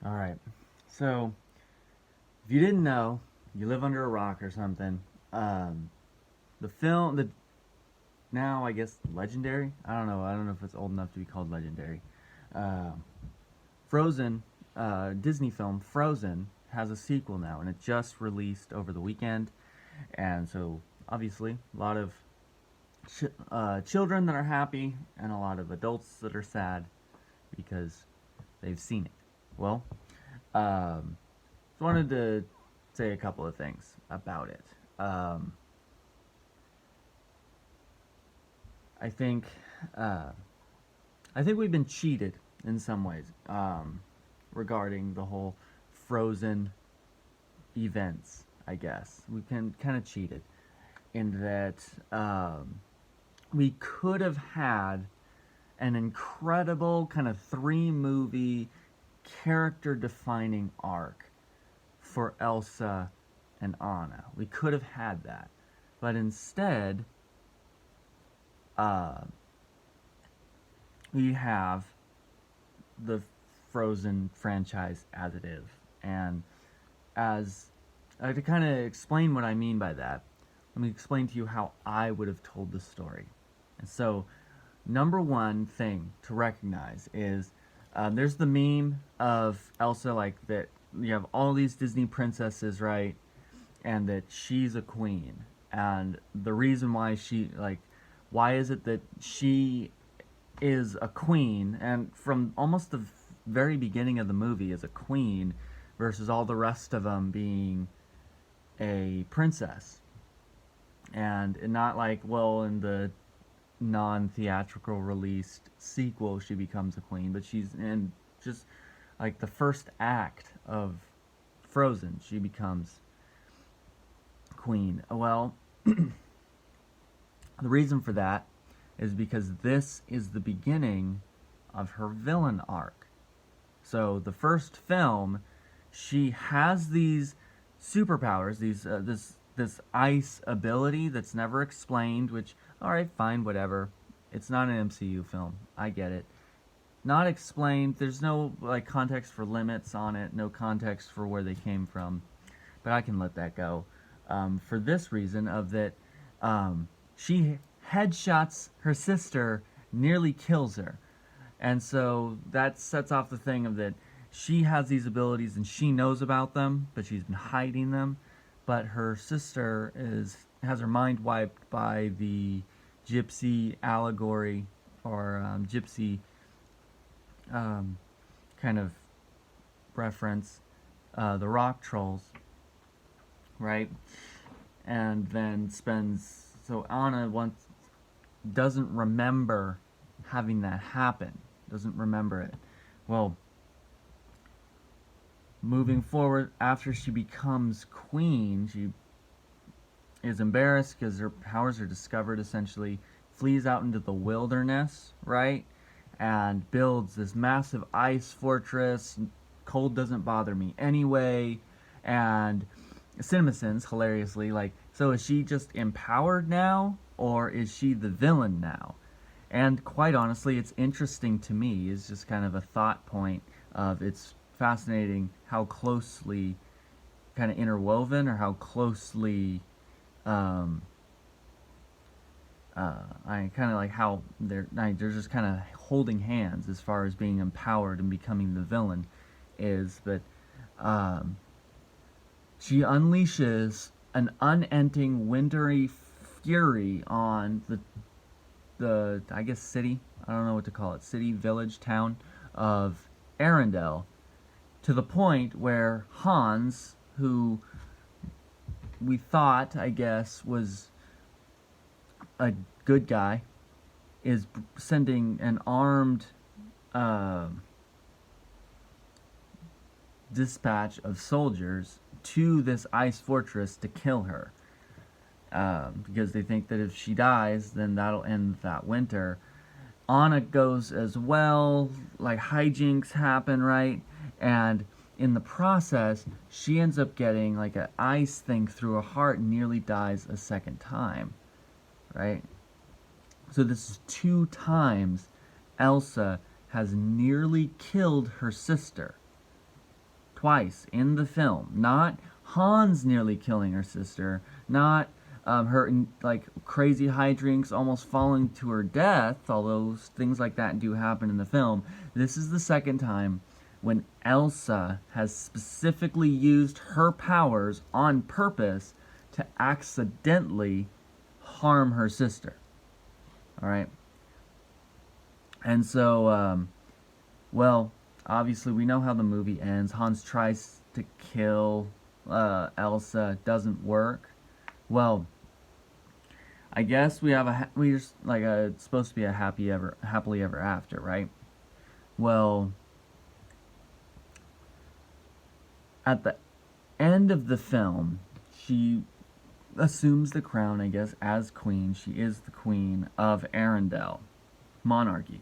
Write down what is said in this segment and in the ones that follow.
All right. So, if you didn't know, you live under a rock or something. Um, the film, the now I guess legendary. I don't know. I don't know if it's old enough to be called legendary. Uh, Frozen, Disney film Frozen has a sequel now, and it just released over the weekend. And so, obviously, a lot of children that are happy, and a lot of adults that are sad because they've seen it. Well, so I wanted to say a couple of things about it. Um, I think uh, I think we've been cheated in some ways regarding the whole Frozen events. I guess we can kind of cheated in that we could have had an incredible kind of three movie character defining arc for Elsa and Anna. We could have had that. But instead, uh, we have the Frozen franchise as it is. And as to kind of explain what I mean by that, let me explain to you how I would have told the story. And so, number one thing to recognize is there's the meme of Elsa, like that you have all these Disney princesses, right? And that she's a queen. And the reason why why is it that she is a queen, and from almost the very beginning of the movie is a queen versus all the rest of them being a princess. And not like, well, in the non-theatrical released sequel she becomes a queen, but she's in just like the first act of Frozen she becomes queen. Well, the reason for that is because this is the beginning of her villain arc. So the first film, she has these superpowers, this ice ability that's never explained. Which, all right, fine, whatever. It's not an MCU film. I get it. Not explained. There's no like context for limits on it. No context for where they came from. But I can let that go. For this reason of that, she headshots her sister, nearly kills her. And so that sets off the thing of that she has these abilities and she knows about them, but she's been hiding them. But her sister has her mind wiped by the gypsy allegory, or gypsy kind of reference, the rock trolls, right? And then so Anna once doesn't remember having that happen, doesn't remember it. Well, moving forward, after she becomes queen, she is embarrassed because her powers are discovered, essentially flees out into the wilderness, right? And builds this massive ice fortress. Cold doesn't bother me anyway. And CinemaSins, hilariously, like, so is she just empowered now, or is she the villain now? And quite honestly, it's interesting to me. It's just kind of a thought point of it's fascinating how closely kind of interwoven, or how closely um, I kind of like how they're just kind of holding hands as far as being empowered and becoming the villain is. But um, she unleashes an unending wintry fury on the I guess city, I don't know what to call it, city, village, town of Arendelle, to the point where Hans, who we thought, I guess, was a good guy, is sending an armed uh, dispatch of soldiers to this ice fortress to kill her. Because they think that if she dies, then that'll end that winter. Anna goes as well, like hijinks happen, right? And in the process, she ends up getting like an ice thing through her heart and nearly dies a second time, right? So this is two times Elsa has nearly killed her sister. twice in the film. Not Hans nearly killing her sister, not her like crazy hijinks almost falling to her death, although things like that do happen in the film. This is the second time when Elsa has specifically used her powers on purpose to accidentally harm her sister. Alright? And so, well, obviously we know how the movie ends. Hans tries to kill Elsa, doesn't work. Well, I guess it's supposed to be a happily ever after, right? Well, at the end of the film, she assumes the crown, I guess, as queen. She is the queen of Arendale monarchy.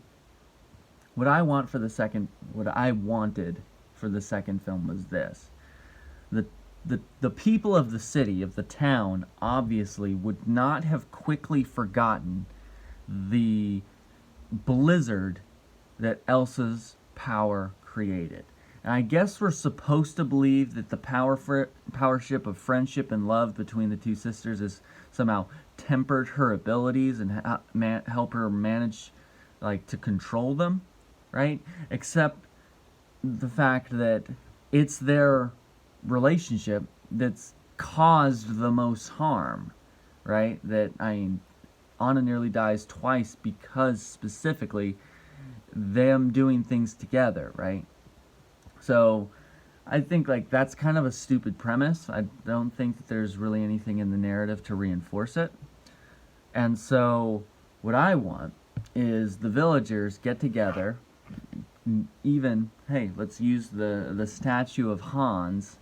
What I wanted for the second film was this. The people of the city, of the town, obviously would not have quickly forgotten the blizzard that Elsa's power created. And I guess we're supposed to believe that the powership of friendship and love between the two sisters has somehow tempered her abilities and help her manage, like, to control them, right? Except the fact that it's their relationship that's caused the most harm, right? That, I mean, Anna nearly dies twice because specifically them doing things together, right? So I think like that's kind of a stupid premise. I don't think that there's really anything in the narrative to reinforce it. And so what I want is the villagers get together, even, hey, let's use the statue of Hans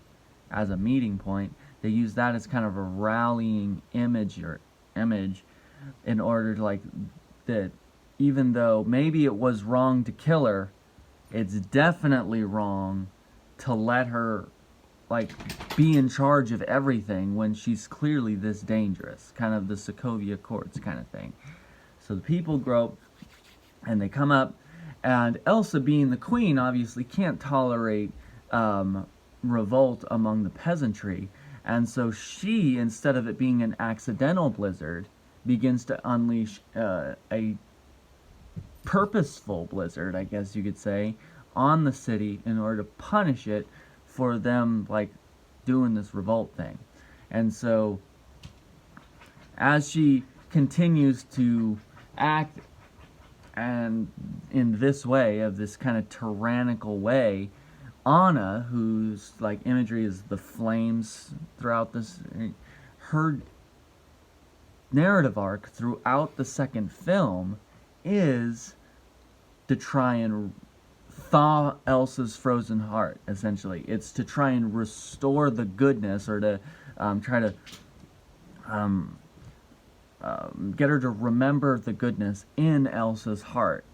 as a meeting point. They use that as kind of a rallying image in order to, like, that even though maybe it was wrong to kill her, it's definitely wrong to let her, like, be in charge of everything when she's clearly this dangerous. Kind of the Sokovia Courts kind of thing. So the people grope, and they come up, and Elsa, being the queen, obviously can't tolerate revolt among the peasantry, and so she, instead of it being an accidental blizzard, begins to unleash a purposeful blizzard, I guess you could say, on the city in order to punish it for them, like, doing this revolt thing. And so as she continues to act and in this way, of this kind of tyrannical way, Anna, whose, like, imagery is the flames throughout this, her narrative arc throughout the second film is to try and thaw Elsa's frozen heart, essentially. It's to try and restore the goodness, or to try to get her to remember the goodness in Elsa's heart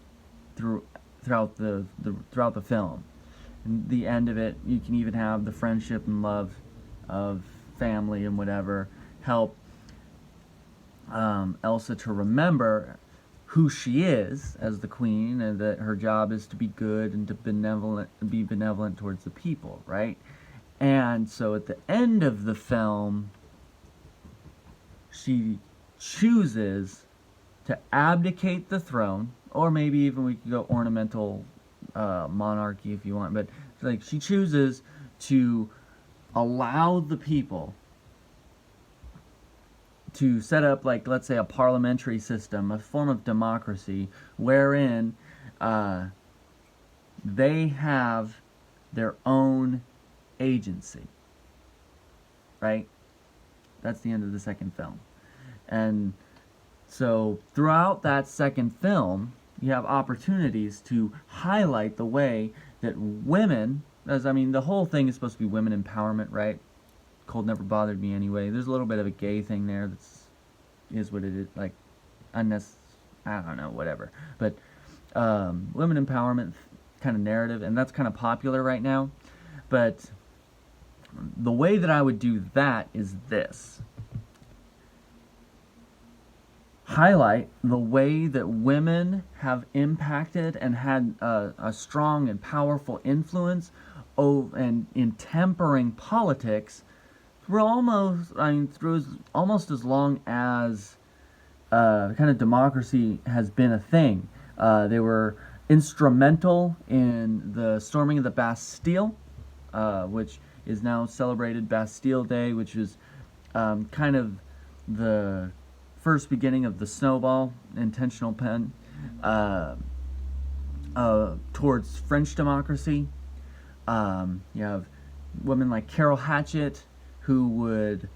throughout the film. And the end of it, you can even have the friendship and love of family and whatever help Elsa to remember who she is as the queen, and that her job is to be good and to be benevolent towards the people, right? And so at the end of the film, she chooses to abdicate the throne, or maybe even we could go ornamental monarchy if you want, but like she chooses to allow the people to set up, like, let's say, a parliamentary system, a form of democracy, wherein they have their own agency, right? That's the end of the second film. And so throughout that second film, you have opportunities to highlight the way that women, as I mean, the whole thing is supposed to be women empowerment, right? Cold never bothered me anyway. There's a little bit of a gay thing there is what it is, like, unnecessary, I don't know, whatever. But women empowerment kind of narrative, and that's kind of popular right now. But the way that I would do that is this. Highlight the way that women have impacted and had a strong and powerful influence and in tempering politics through almost as long as kind of democracy has been a thing. They were instrumental in the storming of the Bastille, which is now celebrated Bastille Day, which is kind of the first beginning of the snowball intentional pen towards French democracy. You have women like Carol Hatchett, who would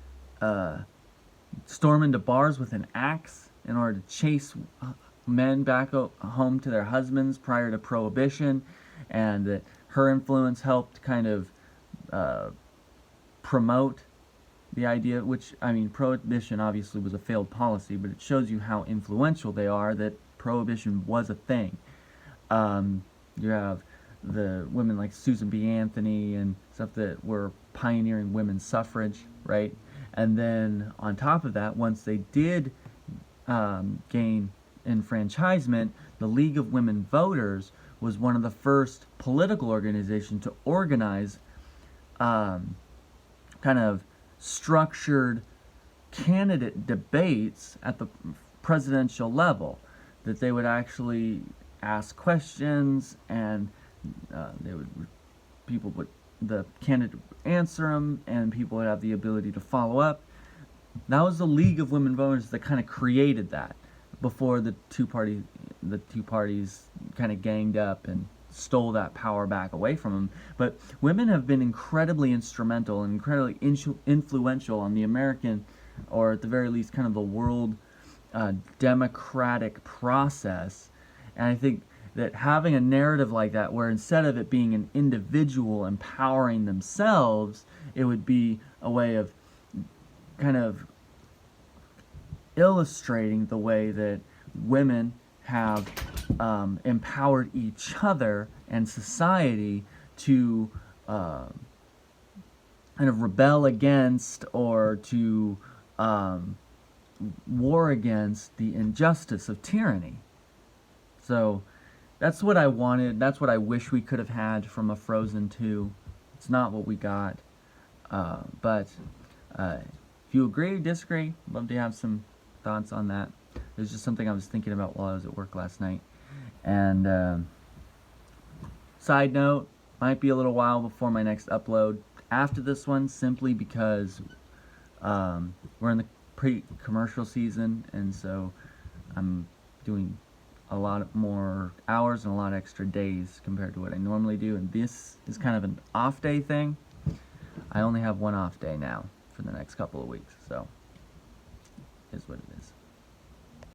storm into bars with an axe in order to chase men back home to their husbands prior to Prohibition, and that her influence helped kind of promote the idea, which, I mean, Prohibition obviously was a failed policy, but it shows you how influential they are, that Prohibition was a thing. You have the women like Susan B. Anthony and stuff that were pioneering women's suffrage, right? And then on top of that, once they did gain enfranchisement, the League of Women Voters was one of the first political organizations to organize kind of structured candidate debates at the presidential level, that they would actually ask questions, and the candidate would answer them, and people would have the ability to follow up. That was the League of Women Voters that kind of created that before the two parties kind of ganged up and stole that power back away from them. But women have been incredibly instrumental and incredibly influential on the American, or at the very least kind of the world democratic process. And I think that having a narrative like that, where instead of it being an individual empowering themselves, it would be a way of kind of illustrating the way that women have empowered each other and society to kind of rebel against, or to war against the injustice of tyranny. So that's what I wanted. That's what I wish we could have had from a Frozen 2. It's not what we got. But if you agree or disagree, I'd love to have some thoughts on that. It was just something I was thinking about while I was at work last night. And side note, might be a little while before my next upload after this one, simply because we're in the pre-commercial season, and so I'm doing a lot more hours and a lot extra days compared to what I normally do, and this is kind of an off day thing. I only have one off day now for the next couple of weeks, so